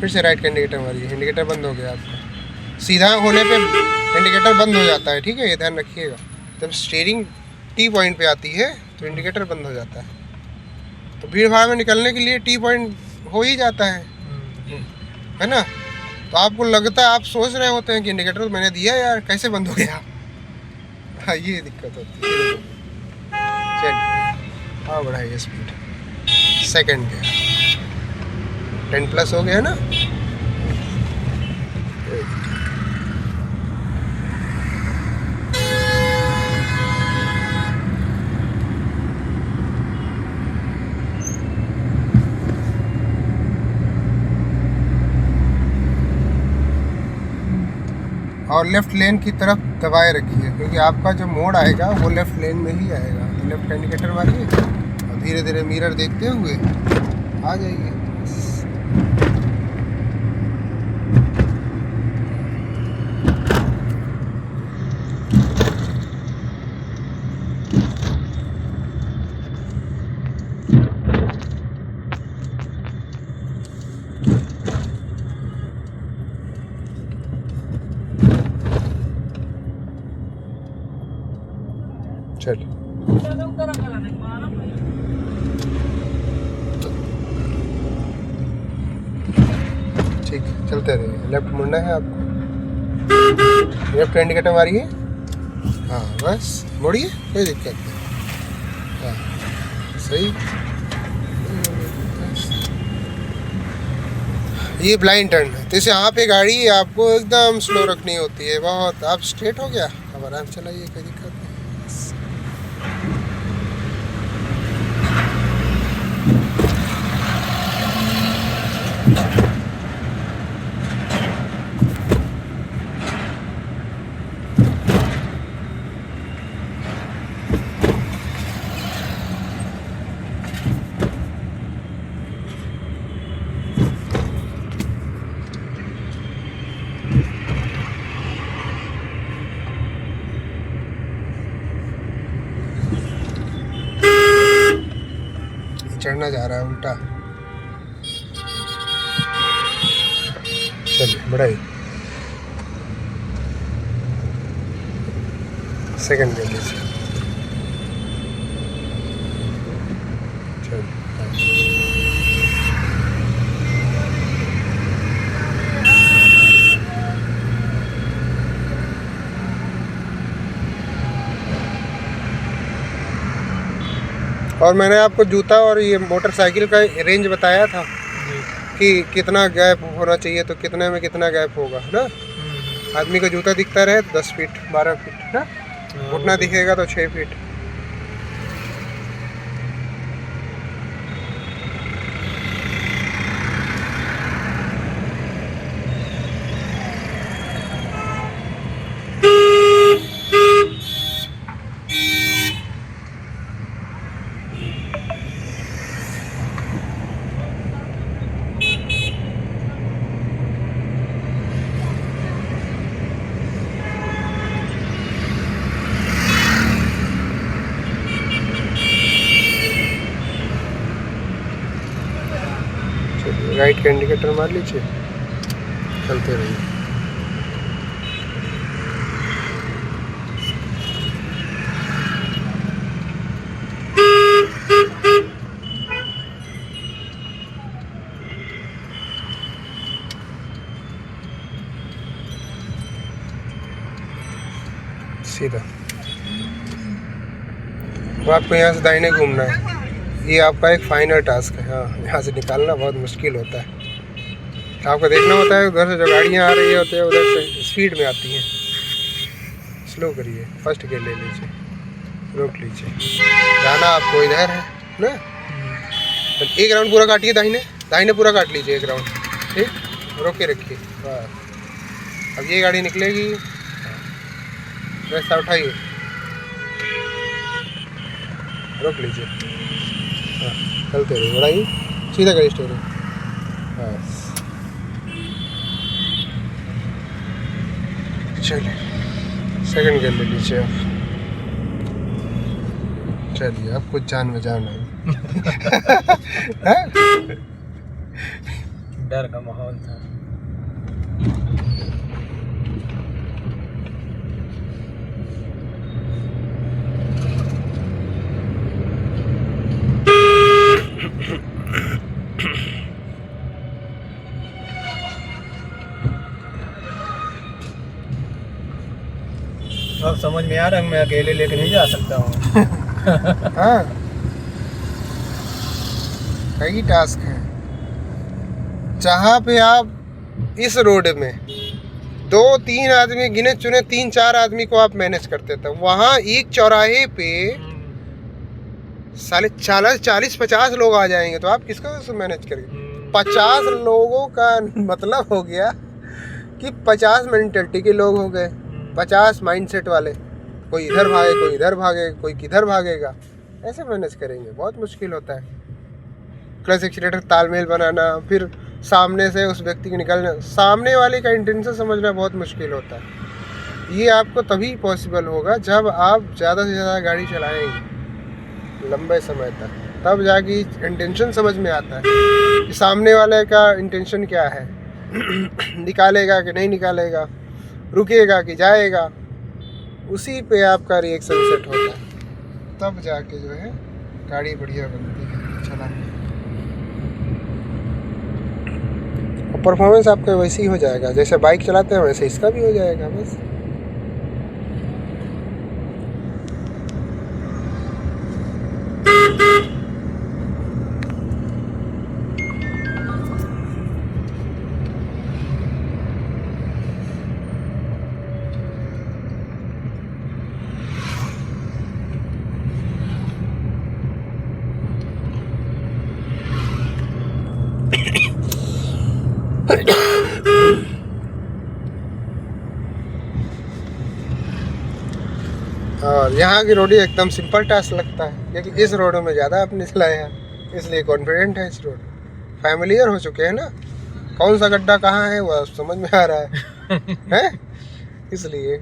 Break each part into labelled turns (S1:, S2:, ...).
S1: फिर से राइट का इंडिकेटर मारिए, इंडिकेटर बंद हो गया आपका। सीधा होने पे इंडिकेटर बंद हो जाता है, ठीक है, ये ध्यान रखिएगा। जब स्टीयरिंग टी पॉइंट पे आती है तो इंडिकेटर बंद हो जाता है। तो भीड़ भाड़ में निकलने के लिए टी पॉइंट हो ही जाता है ना। तो आपको लगता है, आप सोच रहे होते हैं कि इंडिकेटर तो मैंने दिया यार, कैसे बंद हो गया। हाँ, ये दिक्कत होती है। चलिए, हाँ बढ़ाइए स्पीड। सेकंड गया 10+ हो गया ना। और लेफ्ट लेन की तरफ दबाए रखिए, क्योंकि आपका जो मोड़ आएगा वो लेफ्ट लेन में ही आएगा। तो लेफ्ट का इंडिकेटर मारिए और धीरे धीरे मिरर देखते हुए आ जाइए। चलिए, ठीक है, चलते रहिए। लेफ्ट मुड़ना है आपको, लेफ्ट इंडिकेटर मारिए। हाँ बस मुड़िए, कोई दिक्कत नहीं। हाँ सही। ये ब्लाइंड टर्न है, तो इसे यहाँ पे गाड़ी आपको एकदम स्लो रखनी होती है बहुत। आप स्ट्रेट हो गया, अब आराम चलाइए, कोई दिक्कत नहीं। चढ़ना जा रहा है उल्टा। चलिए बढ़ाइए, सेकंड ले लीजिए। चलिए, और मैंने आपको जूता और ये मोटरसाइकिल का रेंज बताया था कि कितना गैप होना चाहिए, तो कितने में कितना गैप होगा ना। आदमी का जूता दिखता रहे तो 10 फीट 12 फीट ना, घुटना दिखेगा तो 6 फीट। राइट का इंडिकेटर मार लीजिए, चलते रहिए। सीधा, तो आपको यहाँ से दाहिने घूमना है। ये आपका एक फाइनल टास्क है। हाँ, यहाँ से निकालना बहुत मुश्किल होता है। आपको देखना होता है उधर से जो गाड़ियाँ आ रही होती है उधर से स्पीड में आती हैं। स्लो करिए, फर्स्ट गियर ले लीजिए, रोक लीजिए। जाना आपको इधर है ना, एक राउंड पूरा काटिए, दाहिने दाहिने पूरा काट लीजिए एक राउंड, ठीक, रोक के रखिए बस। अब ये गाड़ी निकलेगी, रास्ता उठाइए, रोक लीजिए, हाँ चलते रहिए, बढ़ाइए, सीधा करिए स्टीयरिंग बस। चलिए, सेकंड गियर ले लीजिए आप। चलिए, अब कुछ जान में जान है।
S2: डर का माहौल था। अब समझ में आ रहा है मैं अकेले लेके नहीं जा सकता हूँ।
S1: हाँ, कई टास्क हैं जहाँ पे आप इस रोड में 2-3 आदमी गिने चुने 3-4 आदमी को आप मैनेज करते थे, वहाँ एक चौराहे पे साले 40-50 लोग आ जाएंगे तो आप किसको मैनेज करेंगे? 50 लोगों का मतलब हो गया कि 50 मेंटेलिटी के लोग हो गए, 50 माइंडसेट वाले। कोई इधर भागे, कोई इधर भागे, कोई किधर भागेगा, ऐसे मैनेज करेंगे, बहुत मुश्किल होता है। क्लच एक्सीलेटर तालमेल बनाना, फिर सामने से उस व्यक्ति के निकलना, सामने वाले का इंटेंशन समझना बहुत मुश्किल होता है। ये आपको तभी पॉसिबल होगा जब आप ज़्यादा से ज़्यादा गाड़ी चलाएंगे लंबे समय तक, तब जाके इंटेंशन समझ में आता है कि सामने वाले का इंटेंशन क्या है। निकालेगा कि नहीं निकालेगा, रुकेगा कि जाएगा, उसी पे आपका रिएक्शन सेट होता है, तब जाके जो है गाड़ी बढ़िया बनती है चलाने। और परफॉर्मेंस आपका वैसे ही हो जाएगा, जैसे बाइक चलाते हैं वैसे इसका भी हो जाएगा बस। और यहाँ की रोडी एकदम सिंपल टास्क लगता है, क्योंकि इस रोड में ज़्यादा आपने चलाया है, इसलिए कॉन्फिडेंट है। इस रोड फैमिलियर हो चुके हैं ना, कौन सा गड्ढा कहाँ है वह समझ में आ रहा है, हैं? इसलिए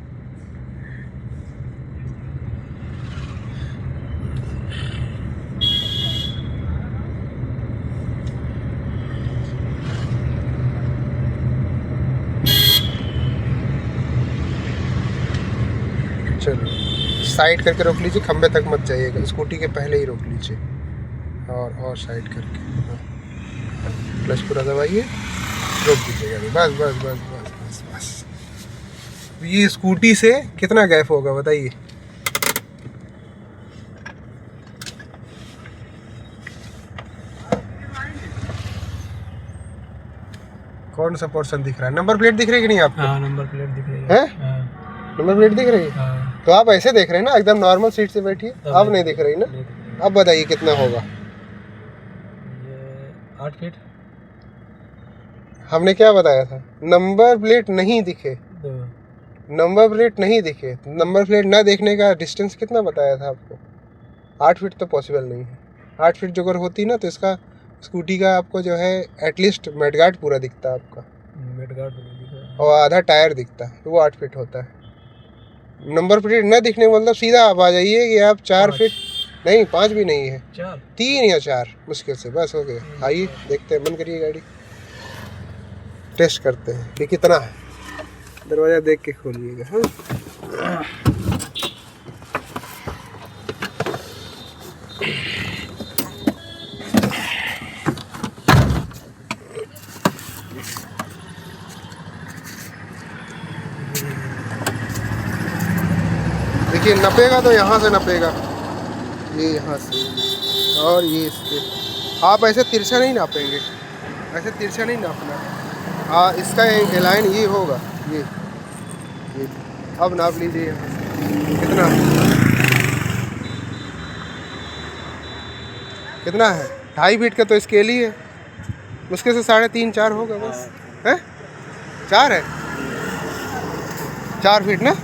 S1: चलो साइड करके रोक लीजिए, खंबे तक मत जाइएगा, स्कूटी के पहले ही रोक लीजिए और साइड करके क्लच पूरा दबाइए, रोक दीजिएगा। बस बस बस बस बस बस। ये स्कूटी से कितना गैप होगा बताइए? कौन सा पोर्शन दिख रहा है? नंबर प्लेट दिख रही है कि नहीं आपको?
S2: हाँ, नंबर प्लेट दिख रही है।
S1: नंबर प्लेट दिख रही है?
S2: हाँ।
S1: तो आप ऐसे देख रहे हैं ना, एकदम नॉर्मल सीट से बैठिए। अब नहीं दिख रही ना? अब बताइए कितना होगा?
S2: ये 8 फीट।
S1: हमने क्या बताया था? नंबर प्लेट नहीं दिखे, नंबर प्लेट नहीं दिखे, नंबर प्लेट ना देखने का डिस्टेंस कितना बताया था आपको? 8 फीट तो पॉसिबल नहीं है। 8 फीट जो अगर होती ना तो इसका स्कूटी का आपको जो है एटलीस्ट मेडगार्ड पूरा दिखता है आपका,
S2: मेडगार्ड नहीं दिख रहा है,
S1: और आधा टायर दिखता है, तो वो 8 फीट होता है। नंबर प्लेट न दिखने का मतलब सीधा आप आ जाइए कि आप 4 फीट नहीं, 5 भी नहीं है, 3 या 4 मुश्किल से, बस हो गया। आइए देखते हैं, बंद करिए गाड़ी, टेस्ट करते हैं कि कितना है। दरवाज़ा देख के खोलिएगा। हाँ, देखिए नपेगा तो यहाँ से नपेगा, ये यहाँ से, और ये इसके। आप ऐसे तिरछा नहीं नापेंगे, ऐसे तिरछा नहीं नापना। हाँ, इसका लाइन ये होगा, ये अब नाप लीजिए यहाँ से कितना कितना है। 2.5 फीट का तो स्केल ही है, मुश्किल से 3.5-4 होगा बस। है 4 है, 4 फीट ना।